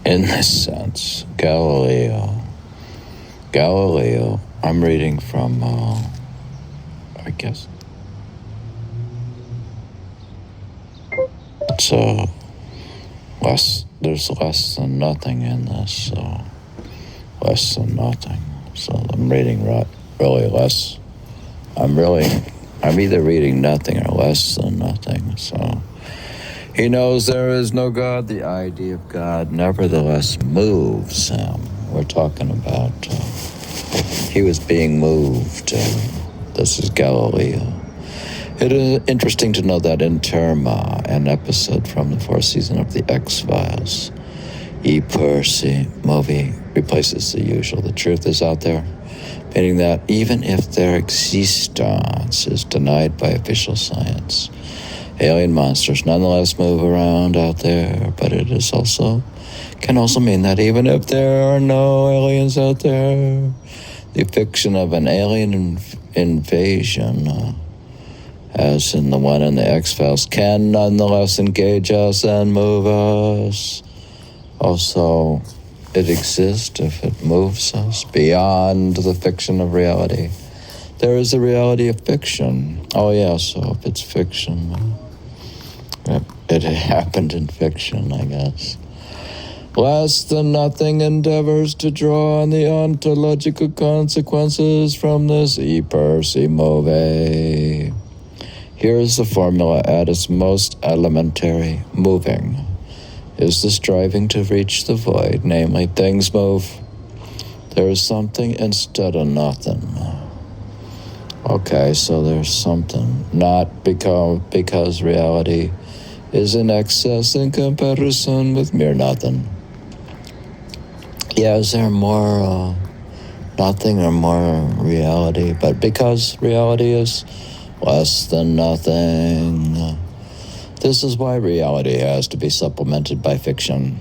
in this sense, Galileo, I'm reading from, I guess, it's there's less than nothing in this, so less than nothing. So I'm reading really less. I'm either reading nothing or less than nothing, so. He knows there is no God. The idea of God nevertheless moves him. We're talking about he was being moved. This is Galileo. It is interesting to know that in Terma, an episode from the fourth season of The X-Files, E. Percy movie replaces the usual. The truth is out there, meaning that even if their existence is denied by official science, alien monsters nonetheless move around out there, but it is can also mean that even if there are no aliens out there, the fiction of an alien invasion, as in the one in the X-Files, can nonetheless engage us and move us. Also, it exists if it moves us beyond the fiction of reality. There is a reality of fiction. Oh yeah, so if it's fiction, it happened in fiction, I guess. Less than nothing endeavors to draw on the ontological consequences from this E. Percy movie. Here's the formula at its most elementary. Moving is the striving to reach the void, namely things move. There is something instead of nothing. Okay, so there's something, not because reality is in excess in comparison with mere nothing. Yeah, is there more nothing or more reality? But because reality is less than nothing, this is why reality has to be supplemented by fiction.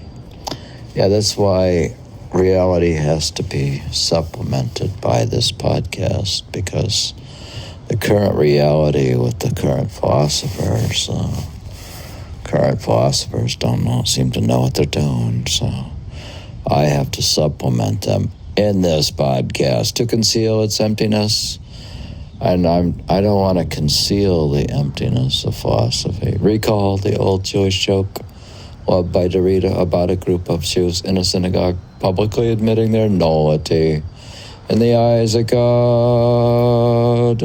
Yeah, that's why reality has to be supplemented by this podcast, because the current reality with the current philosophers don't seem to know what they're doing, so I have to supplement them in this podcast to conceal its emptiness. And I don't want to conceal the emptiness of philosophy. Recall the old Jewish joke loved by Derrida about a group of Jews in a synagogue publicly admitting their nullity in the eyes of God.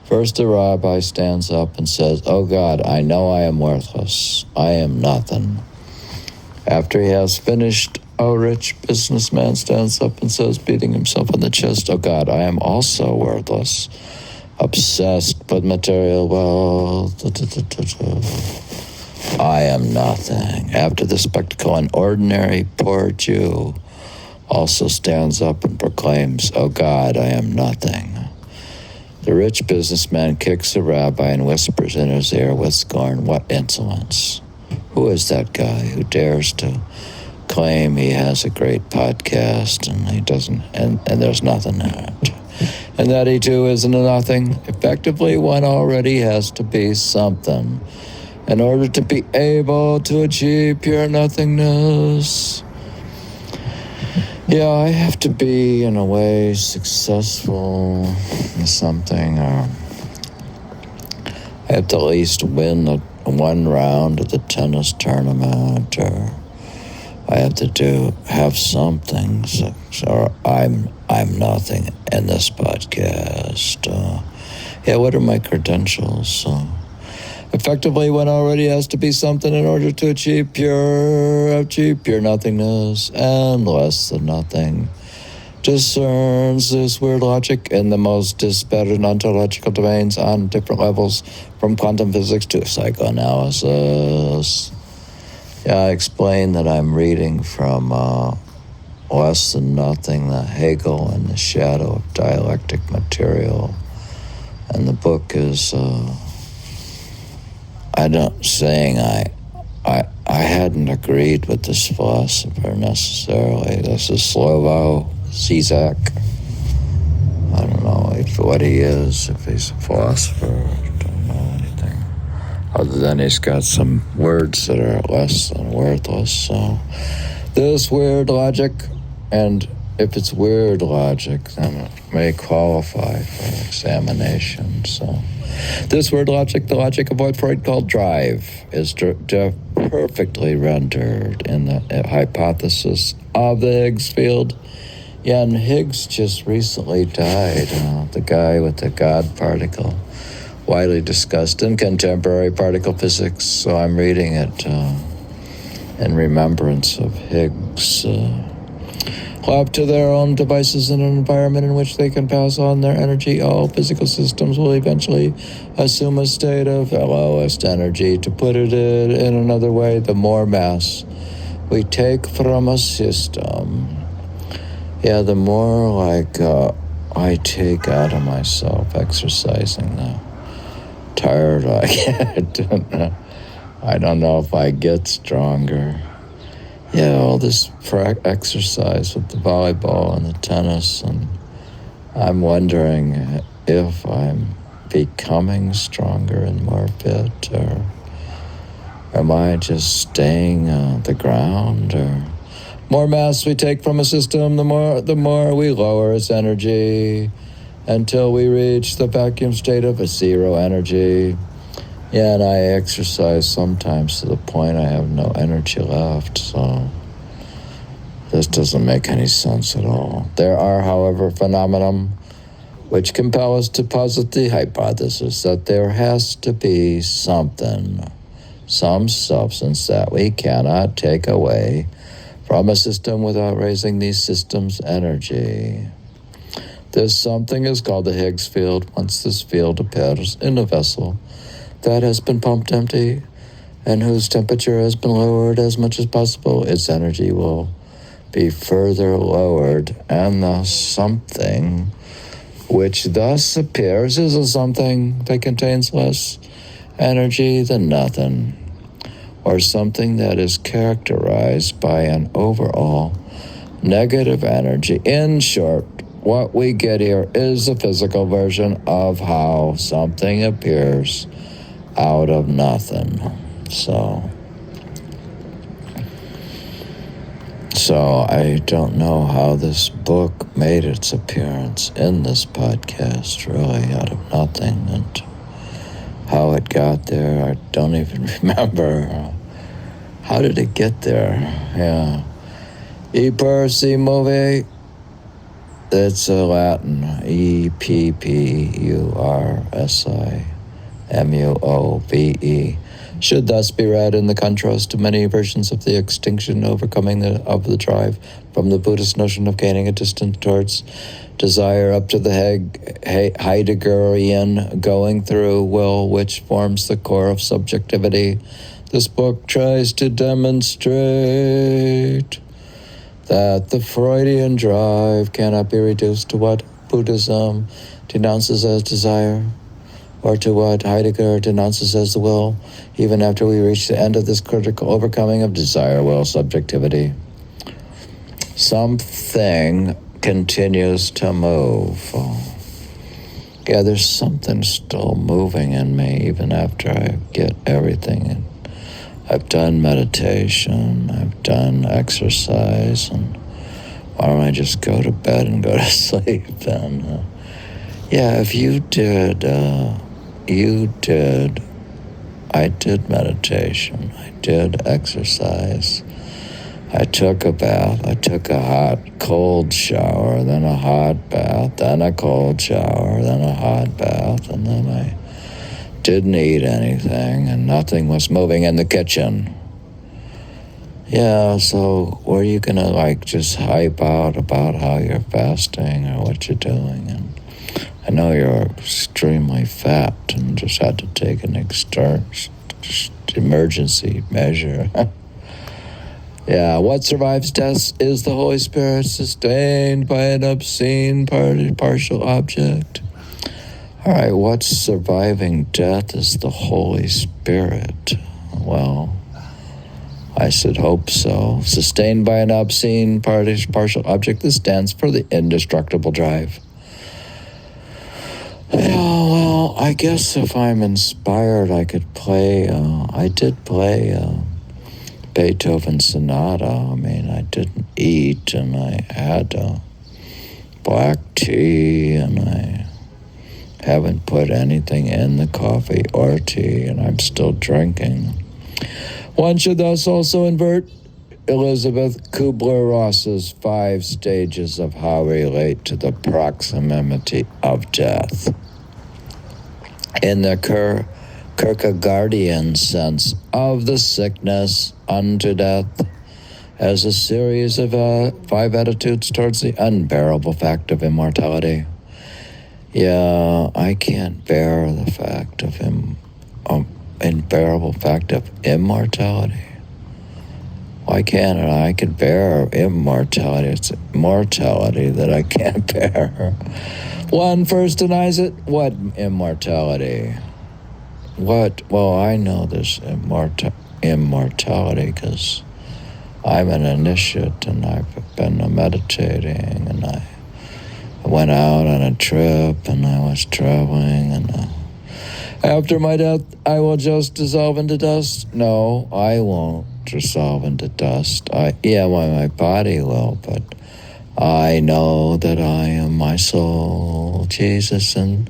First, the rabbi stands up and says, "Oh God, I know I am worthless. I am nothing." After he has finished, a rich businessman stands up and says, beating himself on the chest, "Oh God, I am also worthless, obsessed with material wealth. I am nothing." After the spectacle, an ordinary poor Jew also stands up and proclaims, "Oh God, I am nothing." The rich businessman kicks the rabbi and whispers in his ear with scorn, "What insolence! Who is that guy who dares to claim he has a great podcast and he doesn't, and there's nothing in it, and that he too isn't a nothing?" Effectively, one already has to be something in order to be able to achieve pure nothingness. Yeah, I have to be, in a way, successful in something, or I have to at least win one round of the tennis tournament, or I have to have something, so I'm nothing in this podcast. Yeah, what are my credentials? Effectively, one already has to be something in order to achieve pure nothingness, and less than nothing discerns this weird logic in the most disparate ontological domains on different levels, from quantum physics to psychoanalysis. Yeah, I explained that I'm reading from Less Than Nothing, the Hegel and the Shadow of Dialectic Material, and the book is I hadn't agreed with this philosopher necessarily. This is Slovo Zizek. I don't know what he is, if he's a philosopher. I don't know anything other than he's got some words that are less than worthless. So This weird logic, and if it's weird logic, then it may qualify for examination. So, this weird logic, the logic of what Freud called drive, is perfectly rendered in the hypothesis of the Higgs field. Yeah, and Higgs just recently died, the guy with the God particle, widely discussed in contemporary particle physics. So I'm reading it in remembrance of Higgs. Left to their own devices in an environment in which they can pass on their energy, all physical systems will eventually assume a state of lowest energy. To put it in another way, the more mass we take from a system, the more I take out of myself exercising, the tired I get. I don't know if I get stronger. All this exercise with the volleyball and the tennis, and I'm wondering if I'm becoming stronger and more fit, or am I just staying the ground? Or more mass we take from a system, the more we lower its energy until we reach the vacuum state of a zero energy. And I exercise sometimes to the point I have no energy left, so this doesn't make any sense at all. There are, however, phenomena which compel us to posit the hypothesis that there has to be something, some substance that we cannot take away from a system without raising these systems' energy. This something is called the Higgs field. Once this field appears in a vessel that has been pumped empty and whose temperature has been lowered as much as possible, its energy will be further lowered, and the something which thus appears is a something that contains less energy than nothing, or something that is characterized by an overall negative energy. In short, what we get here is a physical version of how something appears out of nothing. So I don't know how this book made its appearance in this podcast, really out of nothing, and how it got there, I don't even remember. How did it get there? E per si move, it's a Latin, EPPURSIMUOVE, should thus be read in the contrast to many versions of the extinction overcoming of the drive from the Buddhist notion of gaining a distance towards desire up to the Heideggerian going through will, which forms the core of subjectivity. This book tries to demonstrate that the Freudian drive cannot be reduced to what Buddhism denounces as desire, or to what Heidegger denounces as the will, even after we reach the end of this critical overcoming of desire, will, subjectivity. Something continues to move. There's something still moving in me, even after I get everything. I've done meditation, I've done exercise, and why don't I just go to bed and go to sleep? And if you did, I did meditation, I did exercise, I took a bath, I took a hot, cold shower, then a hot bath, then a cold shower, then a hot bath, and then I didn't eat anything, and nothing was moving in the kitchen. So were you gonna just hype out about how you're fasting or what you're doing? And I know you're extremely fat and just had to take an emergency measure. What survives death is the Holy Spirit, sustained by an obscene partial object. All right, what's surviving death is the Holy Spirit. Well, I should hope so. Sustained by an obscene partial object, this stands for the indestructible drive. I guess if I'm inspired, I could play, I did play Beethoven sonata. I mean, I didn't eat, and I had black tea, and I haven't put anything in the coffee or tea, and I'm still drinking. One should thus also invert Elizabeth Kubler-Ross's 5 stages of how we relate to the proximity of death. In the Kierkegaardian sense of the sickness unto death as a series of 5 attitudes towards the unbearable fact of immortality. Yeah, I can't bear the fact of unbearable fact of immortality. Why can't I? I can bear immortality. It's mortality that I can't bear. One first denies it. What immortality? What? Well, I know this immortality because I'm an initiate, and I've been meditating, and I went out on a trip, and I was traveling, and after my death, I will just dissolve into dust. No, I won't dissolve into dust. My body will, but I know that I am my soul, Jesus and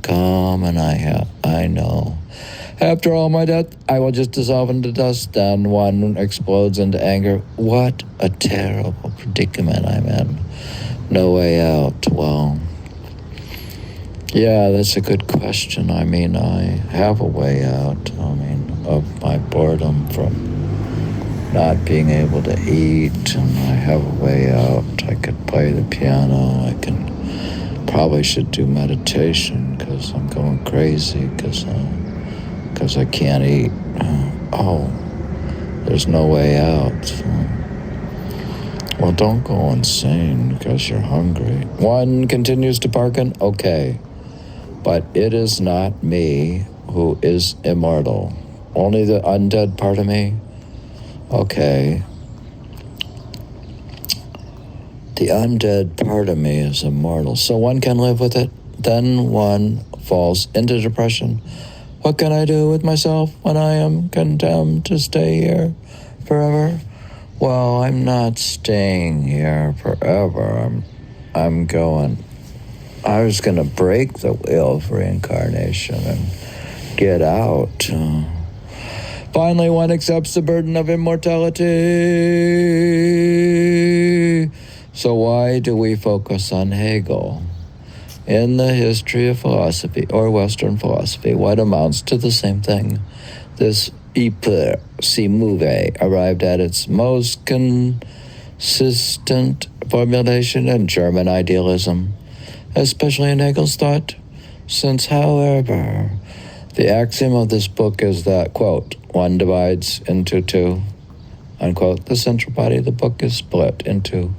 come, and I know. After all my death, I will just dissolve into dust. Then one explodes into anger. What a terrible predicament I'm in. No way out. Well, yeah, that's a good question. I mean, I have a way out. Of my boredom from not being able to eat, and I have a way out. I could play the piano. I probably should do meditation because I'm going crazy because I can't eat. There's no way out. Well, don't go insane because you're hungry. One continues to bargain. Okay. But it is not me who is immortal. Only the undead part of me? Okay. The undead part of me is immortal, so one can live with it. Then one falls into depression. What can I do with myself when I am condemned to stay here forever? Well, I'm not staying here forever. I'm going. I was going to break the wheel of reincarnation and get out. Finally, one accepts the burden of immortality. So why do we focus on Hegel? In the history of philosophy, or Western philosophy, what amounts to the same thing? This hyper si move arrived at its most consistent formulation in German idealism, especially in Hegel's thought, since, however, the axiom of this book is that, quote, one divides into two, unquote. The central body of the book is split into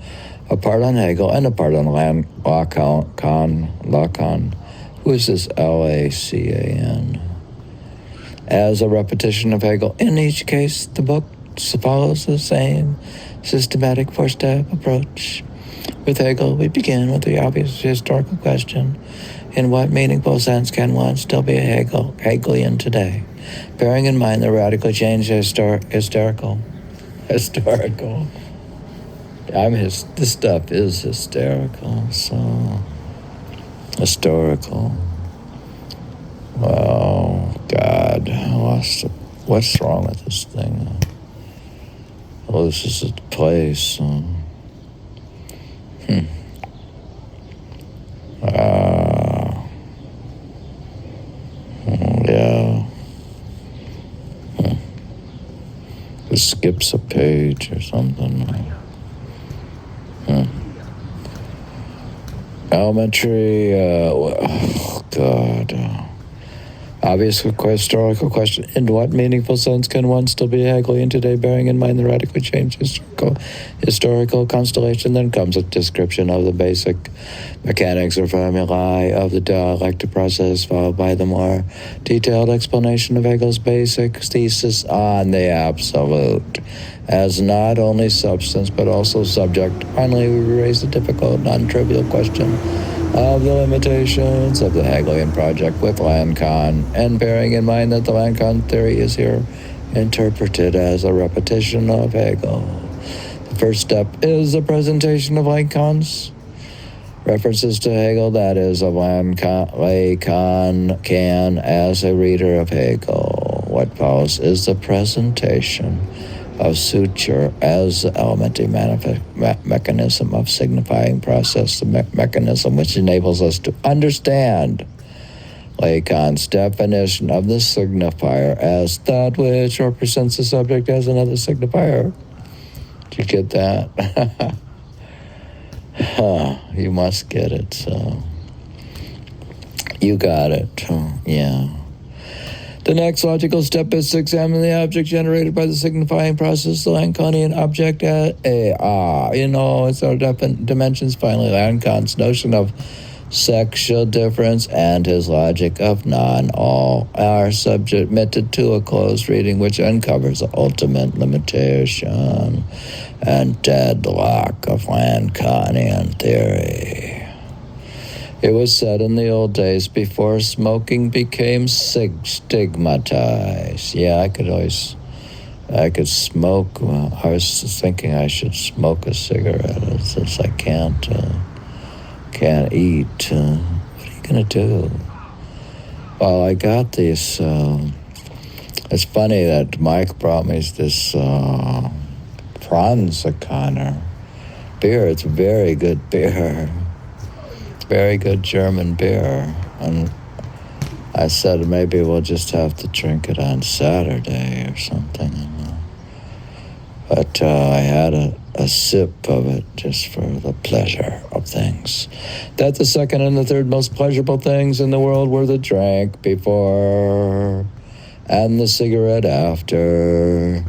a part on Hegel and a part on Lacan, who is this Lacan, as a repetition of Hegel. In each case, the book follows the same systematic four-step approach. With Hegel, we begin with the obvious historical question: in what meaningful sense can one still be a Hegelian today, bearing in mind the radically changed historical. This stuff is hysterical, so historical. Oh, God, what's wrong with this thing? Oh, this is a place. Yeah. It skips a page or something. Elementary, oh, God. Obvious historical question: in what meaningful sense can one still be Hegelian today, bearing in mind the radically changed historical constellation? Then comes a description of the basic mechanics or formulae of the dialectic process, followed by the more detailed explanation of Hegel's basic thesis on the absolute as not only substance but also subject. Finally, we raise the difficult, non-trivial question of the limitations of the Hegelian project with Lacan, and bearing in mind that the Lacan theory is here interpreted as a repetition of Hegel. The first step is the presentation of Lacan's references to Hegel, that is, of Lacan can as a reader of Hegel. What follows is the presentation of suture as the elementary mechanism of signifying process, the mechanism which enables us to understand Lacan's definition of the signifier as that which represents the subject as another signifier. Did you get that? You must get it, so you got it. Yeah. The next logical step is to examine the object generated by the signifying process, the Lacanian object at it's our dimensions. Finally, Lacan's notion of sexual difference and his logic of all are submitted to a closed reading which uncovers the ultimate limitation and deadlock of Lacanian theory. It was said in the old days, before smoking became stigmatized. Yeah, I could smoke. I was thinking I should smoke a cigarette since I can't eat. What are you gonna do? Well, I got these. It's funny that Mike brought me this Franziskaner beer. It's very good beer. Very good German beer. And I said maybe we'll just have to drink it on Saturday or something. But I had a sip of it just for the pleasure of things. That the second and the third most pleasurable things in the world were the drink before and the cigarette after.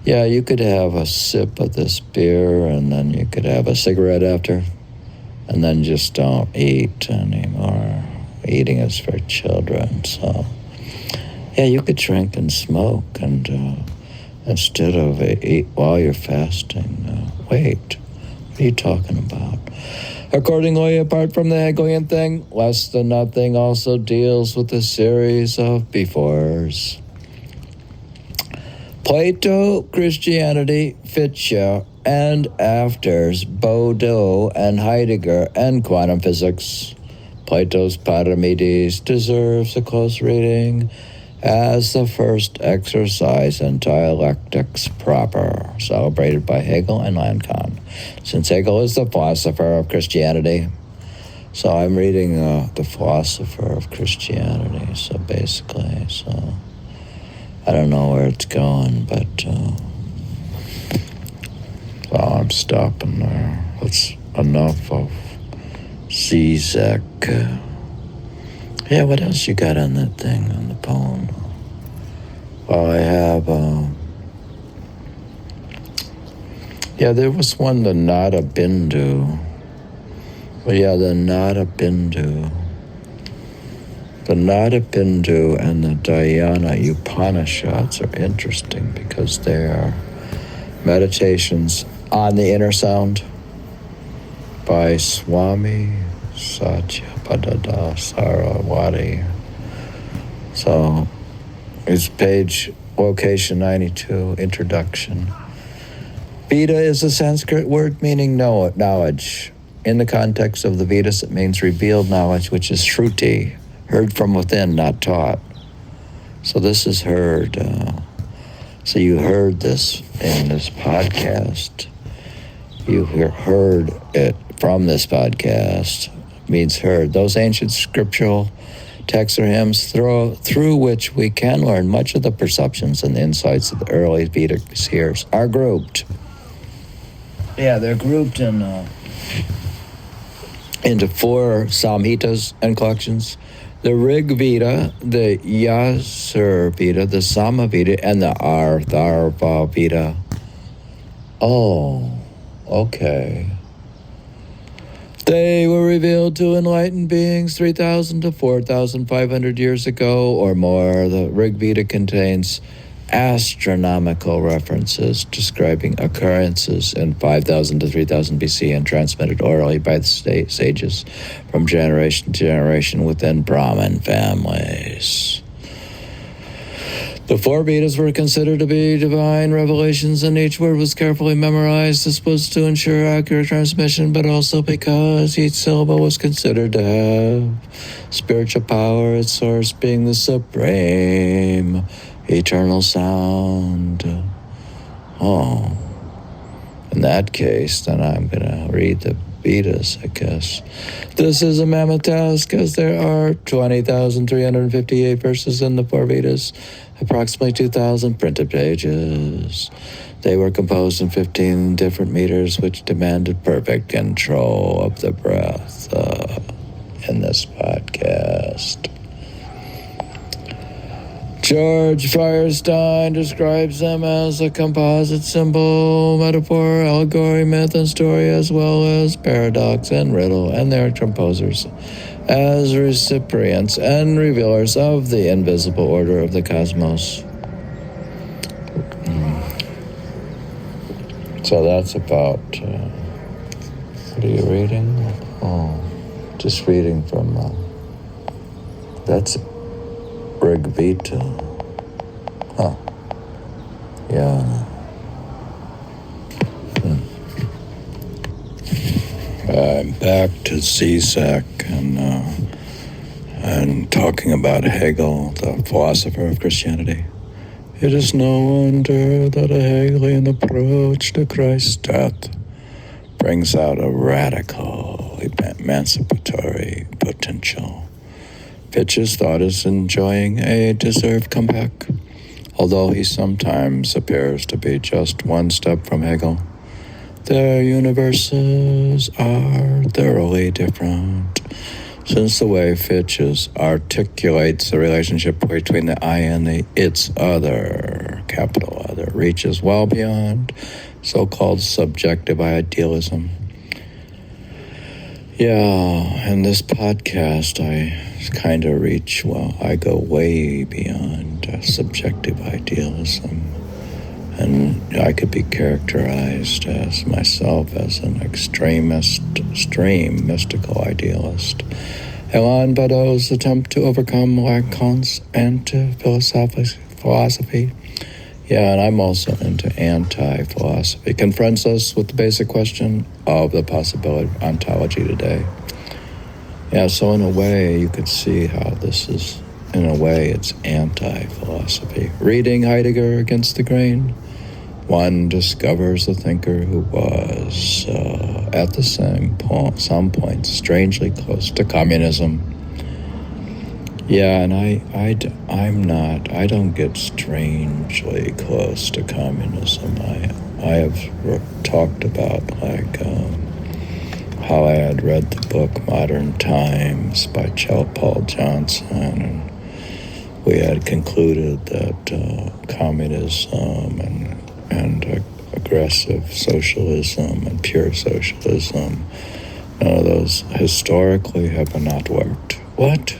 Yeah, you could have a sip of this beer and then you could have a cigarette after. And then just don't eat anymore. Eating is for children, so yeah, you could drink and smoke, and instead of eat while you're fasting. Wait, what are you talking about? Accordingly, apart from the Hegelian thing, less than nothing also deals with a series of befores. Plato, Christianity, Fichte, and afters, Bodeau and Heidegger, and quantum physics. Plato's Parmenides deserves a close reading as the first exercise in dialectics proper, celebrated by Hegel and Lacan, since Hegel is the philosopher of Christianity. So I'm reading the philosopher of Christianity, so basically, I don't know where it's going, but well, I'm stopping there. That's enough of Zizek. Yeah, what else you got on that thing, on the poem? Well, I have, there was one, the Nada Bindu. Well, yeah, the Nada Bindu. The Nada Bindu and the Dhyana Upanishads are interesting because they are meditations on the inner sound by Swami Satyapadada Sarawati. So it's page, location 92, introduction. Veda is a Sanskrit word meaning knowledge. In the context of the Vedas, it means revealed knowledge, which is shruti, heard from within, not taught. So this is heard. So you heard this in this podcast. You heard it from this podcast. Means heard. Those ancient scriptural texts or hymns through which we can learn much of the perceptions and the insights of the early Vedic seers are grouped. Yeah, they're grouped into 4 Samhitas and collections. The Rig Veda, the Yajur Veda, the Sama Veda, and the Atharva Veda. Oh, okay. They were revealed to enlightened beings 3,000 to 4,500 years ago or more. The Rig Veda contains astronomical references describing occurrences in 5,000 to 3,000 BC and transmitted orally by the sages from generation to generation within Brahmin families. The 4 Vedas were considered to be divine revelations, and each word was carefully memorized. This was to ensure accurate transmission, but also because each syllable was considered to have spiritual power, its source being the supreme, eternal sound. Oh, in that case, then I'm going to read the Vedas, I guess. This is a mammoth task, as there are 20,358 verses in the 4 Vedas, approximately 2,000 printed pages. They were composed in 15 different meters, which demanded perfect control of the breath in this podcast. George Firestein describes them as a composite symbol, metaphor, allegory, myth, and story, as well as paradox and riddle, and their composers as recipients and revealers of the invisible order of the cosmos. So that's about, what are you reading? Oh, just reading from, that's Rig Vita. Huh. Yeah. I'm back to CSAC and talking about Hegel, the philosopher of Christianity. It is no wonder that a Hegelian approach to Christ's death brings out a radical emancipatory potential. Fitch's thought is enjoying a deserved comeback, although he sometimes appears to be just one step from Hegel. Their universes are thoroughly different, since the way Fitch's articulates the relationship between the I and the its other, capital Other, reaches well beyond so-called subjective idealism. Yeah, in this podcast, I kind of I go way beyond subjective idealism. And I could be characterized as myself as an extreme mystical idealist. Alain Badaud's attempt to overcome Lacan's anti-philosophy. Yeah, and I'm also into anti-philosophy. Confronts us with the basic question of the possibility of ontology today. Yeah, so in a way, you could see how this is, in a way, it's anti-philosophy. Reading Heidegger against the grain, one discovers a thinker who was, at the some point, strangely close to communism. Yeah, and I don't get strangely close to communism. I have talked about, how I had read the book Modern Times by Paul Johnson, and we had concluded that communism and aggressive socialism and pure socialism, none of those historically have not worked. What?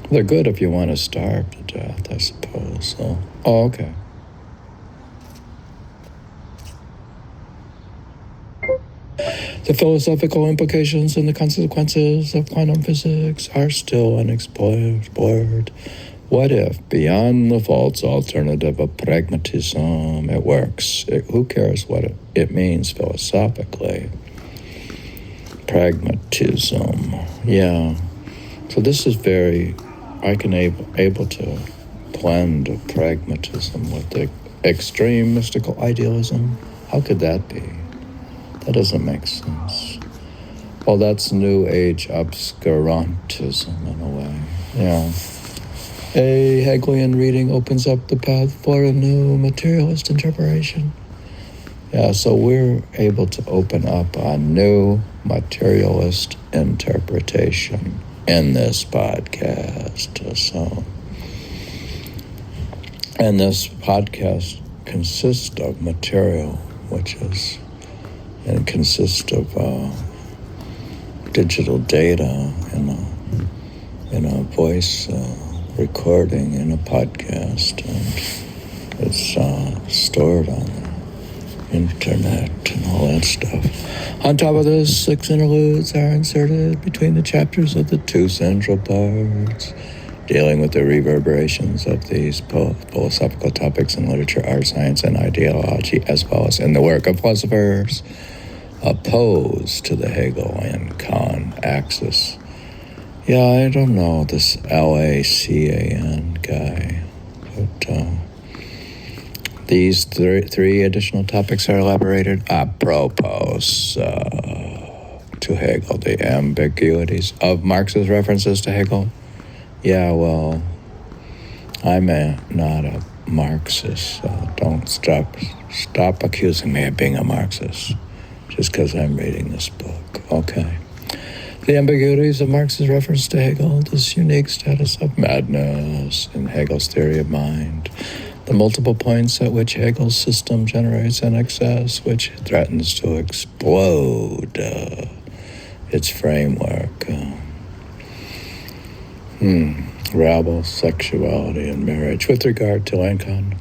They're good if you want to starve to death, I suppose. So, okay. The philosophical implications and the consequences of quantum physics are still unexplored. What if, beyond the false alternative of pragmatism, it works? Who cares what it means philosophically? Pragmatism, yeah. So this is I can able to blend pragmatism with the extreme mystical idealism. How could that be? That doesn't make sense. Well, that's New Age obscurantism in a way, yeah. A Hegelian reading opens up the path for a new materialist interpretation. Yeah, so we're able to open up a new materialist interpretation in this podcast. And this podcast consists of material, and consists of digital data in a voice recording in a podcast, and it's stored on the internet and all that stuff. On top of this, 6 interludes are inserted between the chapters of the 2 central parts, dealing with the reverberations of these philosophical topics in literature, art, science, and ideology, as well as in the work of philosophers opposed to the Hegel and Kant axis. Yeah, I don't know this LACAN guy, but these three additional topics are elaborated apropos to Hegel, the ambiguities of Marx's references to Hegel. Yeah, well, I'm not a Marxist, so don't stop accusing me of being a Marxist just because I'm reading this book. Okay. The ambiguities of Marx's reference to Hegel, this unique status of madness in Hegel's theory of mind, the multiple points at which Hegel's system generates an excess which threatens to explode its framework. Rabble, sexuality, and marriage. With regard to Lacan,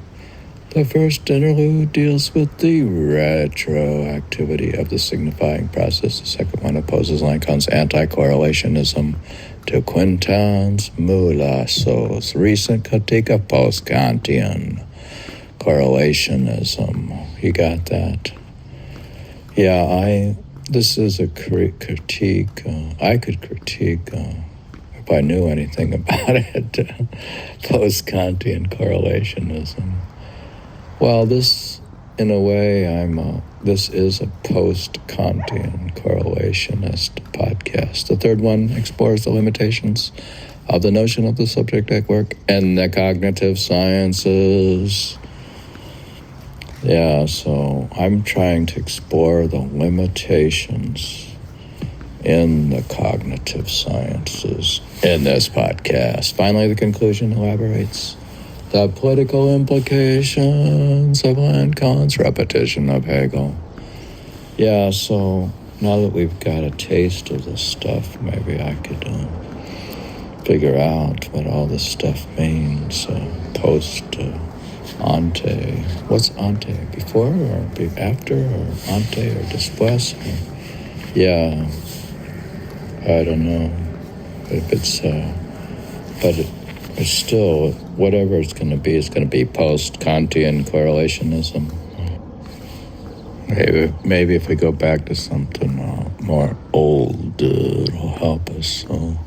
the first interlude deals with the retroactivity of the signifying process. The second one opposes Lacan's anti-correlationism to Quintans Mulasso's recent critique of post-Kantian correlationism. You got that? Yeah, this is a critique. I could critique, if I knew anything about it, post-Kantian correlationism. Well, this, in a way, this is a post-Kantian correlationist podcast. The third one explores the limitations of the notion of the subject-like work in the cognitive sciences. Yeah, so I'm trying to explore the limitations in the cognitive sciences in this podcast. Finally, the conclusion elaborates the political implications of Lacan's repetition of Hegel. Yeah, so now that we've got a taste of this stuff, maybe I could figure out what all this stuff means post-ante. What's ante? Before or after, or ante or después? Yeah, I don't know if it's, but it's still, whatever it's going to be post-Kantian correlationism. Maybe if we go back to something more old, it'll help us. So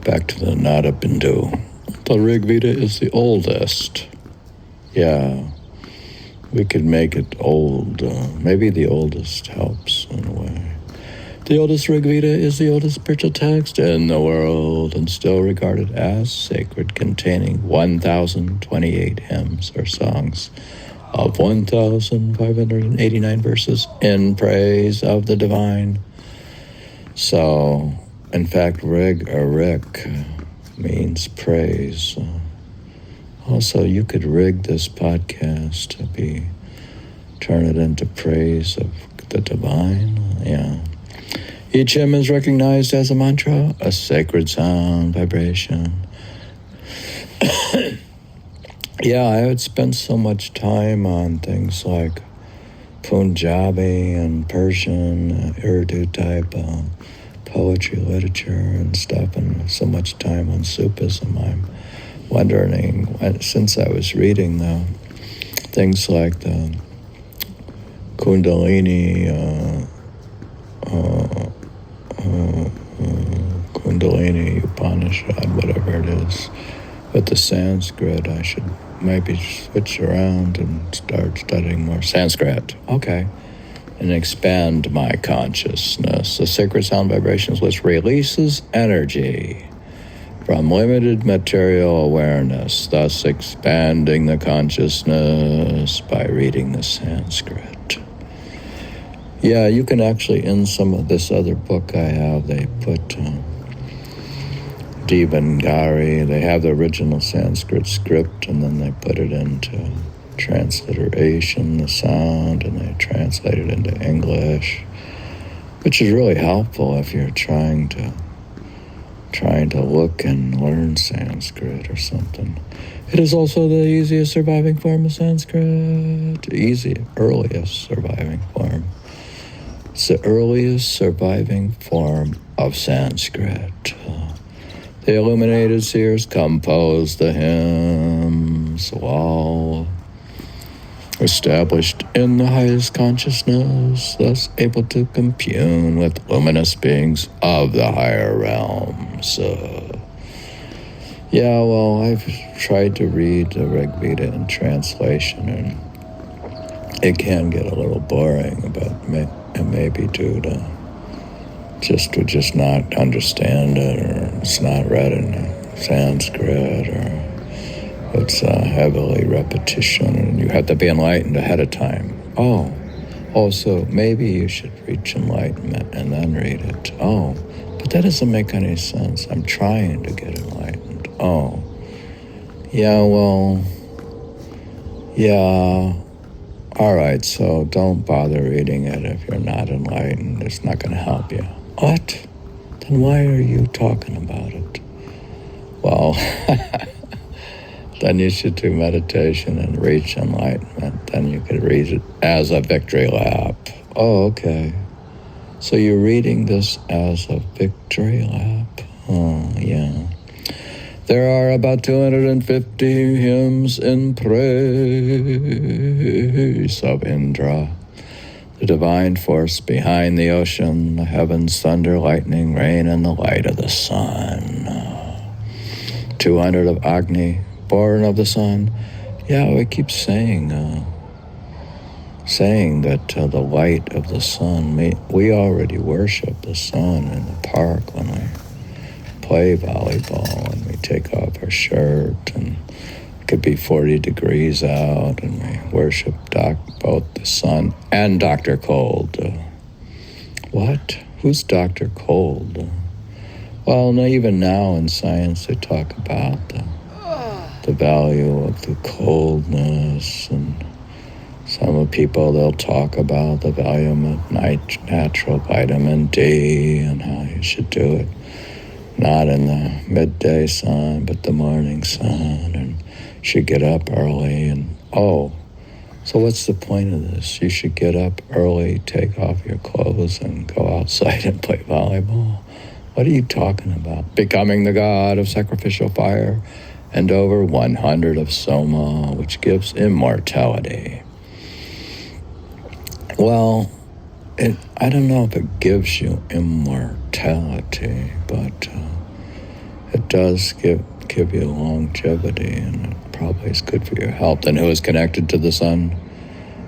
back to the Nada Bindu. The Rig Veda is the oldest. Yeah, we could make it old. Maybe the oldest helps in a way. The oldest Rig Veda is the oldest spiritual text in the world and still regarded as sacred, containing 1,028 hymns or songs of 1,589 verses in praise of the divine. So, in fact, Rig or Rick means praise. Also, you could rig this podcast to turn it into praise of the divine. Yeah. Each hymn is recognized as a mantra, a sacred sound, vibration. Yeah, I would spend so much time on things like Punjabi and Persian, Urdu type poetry, literature, and stuff, and so much time on Sufism. I'm wondering, since I was reading things like the Kundalini Upanishad, whatever it is, with the Sanskrit, I should maybe switch around and start studying more Sanskrit. Okay. And expand my consciousness. The sacred sound vibrations which releases energy from limited material awareness, thus expanding the consciousness by reading the Sanskrit. Yeah, you can actually, in some of this other book I have, they put Devangari, they have the original Sanskrit script, and then they put it into transliteration, the sound, and they translate it into English, which is really helpful if you're trying to look and learn Sanskrit or something. It is also the easiest surviving form of Sanskrit. Earliest surviving form. It's the earliest surviving form of Sanskrit. The illuminated seers compose the hymns, all established in the highest consciousness, thus able to commune with luminous beings of the higher realms. Yeah, well, I've tried to read the Rig Veda in translation, and it can get a little boring, but it may be due to just not understand it, or it's not read in Sanskrit, or it's heavily repetition, and you have to be enlightened ahead of time. So maybe you should reach enlightenment and then read it. But that doesn't make any sense. I'm trying to get enlightened. All right, so don't bother reading it if you're not enlightened. It's not going to help you. What? Then why are you talking about it? Well, then you should do meditation and reach enlightenment. Then you could read it as a victory lap. Oh, okay. So you're reading this as a victory lap? Oh, yeah. There are about 250 hymns in praise of Indra, the divine force behind the ocean, the heavens, thunder, lightning, rain, and the light of the sun. 200 of Agni, born of the sun. Yeah, we keep saying that the light of the sun, we already worship the sun in the park when we play volleyball, and we take off our shirt, and it could be 40 degrees out, and we worship both the sun and Dr. Cold. What? Who's Dr. Cold? Well, even now in science they talk about the value of the coldness, and some people, they'll talk about the value of natural vitamin D and how you should do it. Not in the midday sun, but the morning sun, and should get up early. And so what's the point of this? You should get up early, take off your clothes, and go outside and play volleyball. What are you talking about? Becoming the god of sacrificial fire, and over 100 of Soma, which gives immortality. Well, I don't know if it gives you immortality, but it does give you longevity, and it probably is good for your health. And who is connected to the sun?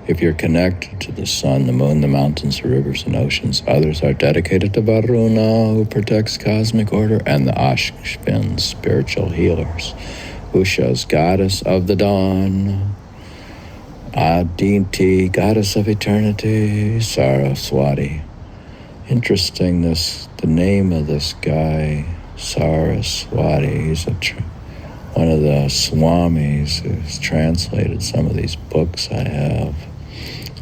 If you're connected to the sun, the moon, the mountains, the rivers, and oceans, others are dedicated to Varuna, who protects cosmic order, and the Ashvin, spiritual healers. Usha's goddess of the dawn. Aditi, goddess of eternity. Saraswati. Interesting, the name of this guy, Saraswati. He's one of the swamis who's translated some of these books I have.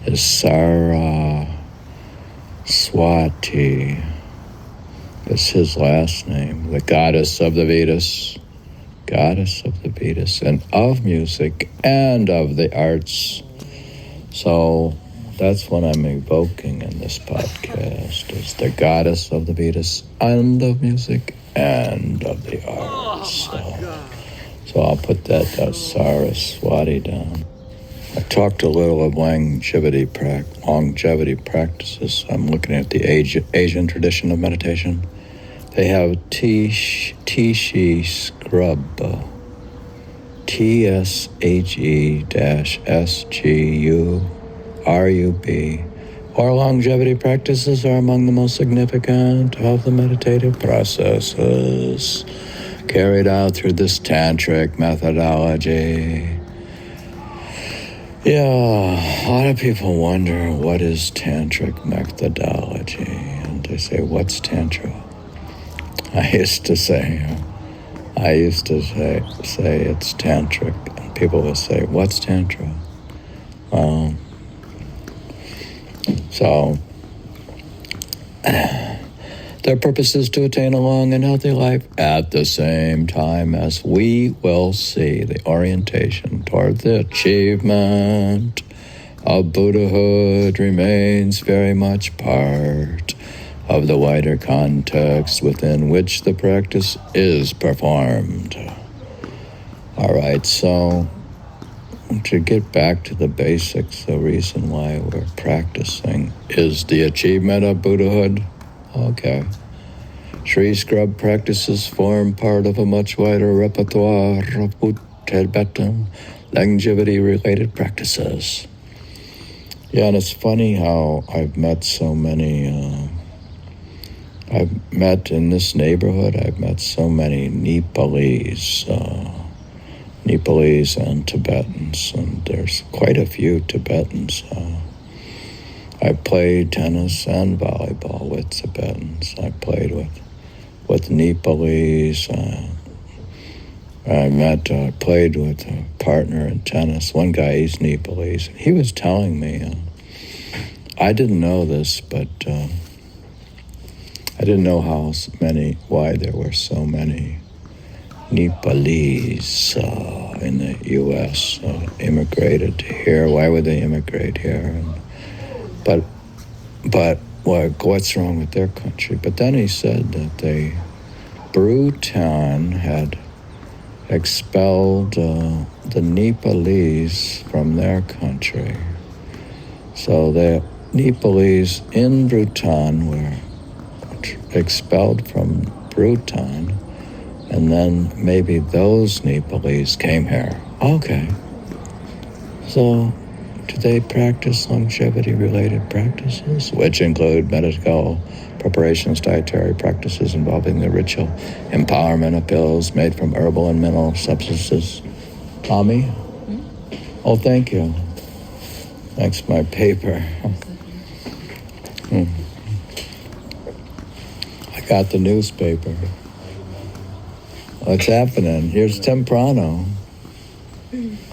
Is Saraswati. That's his last name. The goddess of the Vedas. Goddess of the Vedas, and of music and of the arts. So that's what I'm evoking in this podcast, is the goddess of the Vedas and of music and of the arts. So I'll put that Saraswati down. I talked a little of longevity practices. I'm looking at the Asian tradition of meditation. They have Tishi Scrub, TSHE-SGURUB. Or longevity practices are among the most significant of the meditative processes carried out through this tantric methodology. Yeah, a lot of people wonder, what is tantric methodology? And they say, what's tantra? I used to say it's tantric, and people would say, what's tantra? So their purpose is to attain a long and healthy life at the same time as we will see the orientation toward the achievement of Buddhahood remains very much part of the wider context within which the practice is performed. All right, so to get back to the basics, the reason why we're practicing is the achievement of Buddhahood. Okay. Sri Scrub practices form part of a much wider repertoire of Tibetan longevity-related practices. Yeah, and it's funny how I've met so many, I've met in this neighborhood, I've met so many Nepalese and Tibetans, and there's quite a few Tibetans. I played tennis and volleyball with Tibetans. I played with Nepalese. I played with a partner in tennis. One guy, he's Nepalese. He was telling me, I didn't know this, but I didn't know why there were so many Nepalese in the U.S. Immigrated here. Why would they immigrate here? But what's wrong with their country? But then he said that Bhutan had expelled the Nepalese from their country. So the Nepalese in Bhutan were expelled from Bhutan, and then maybe those Nepalese came here. Okay. So do they practice longevity-related practices, which include medical preparations, dietary practices involving the ritual empowerment of pills made from herbal and mineral substances? Tommy? Oh, thank you. Thanks, my paper. I got the newspaper. What's happening? Here's Temprano.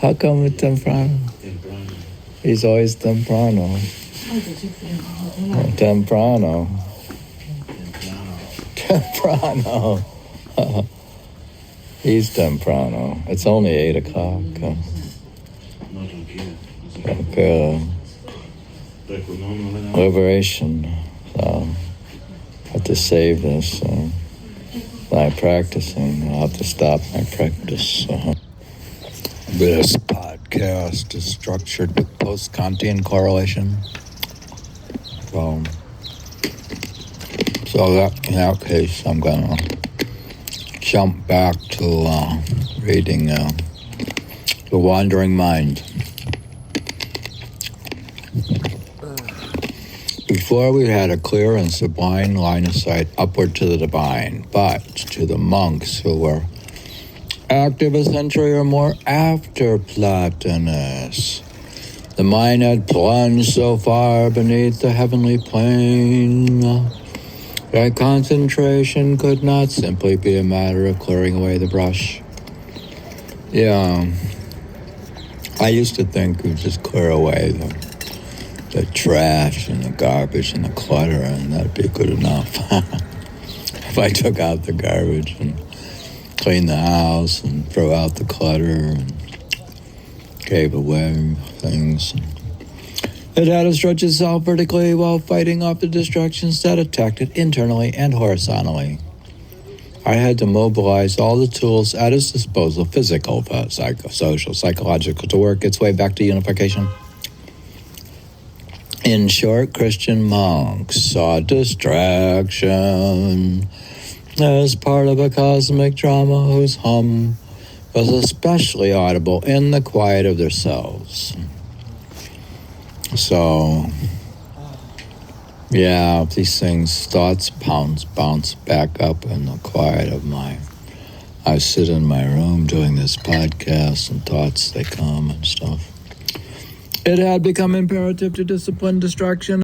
How come with Temprano? He's always Temprano. Temprano. Temprano. He's Temprano. It's only 8 o'clock. Liberation. So I have to save this by practicing. I'll have to stop my practice. This podcast is structured with post-Kantian correlation. So that in that case, I'm gonna jump back to reading The Wandering Mind. Before we had a clear and sublime line of sight upward to the divine, but to the monks who were active a century or more after Plotinus, the mind had plunged so far beneath the heavenly plane that concentration could not simply be a matter of clearing away the brush. Yeah, I used to think you just clear away the trash and the garbage and the clutter, and that'd be good enough. If I took out the garbage and cleaned the house and threw out the clutter and gave away things. It had to stretch itself vertically while fighting off the distractions that attacked it internally and horizontally. I had to mobilize all the tools at its disposal, physical, social, psychological, to work its way back to unification. In short, Christian monks saw distraction as part of a cosmic drama whose hum was especially audible in the quiet of their selves. So, yeah, these things, thoughts bounce back up in the quiet of I sit in my room doing this podcast and thoughts, they come and stuff. It had become imperative to discipline distraction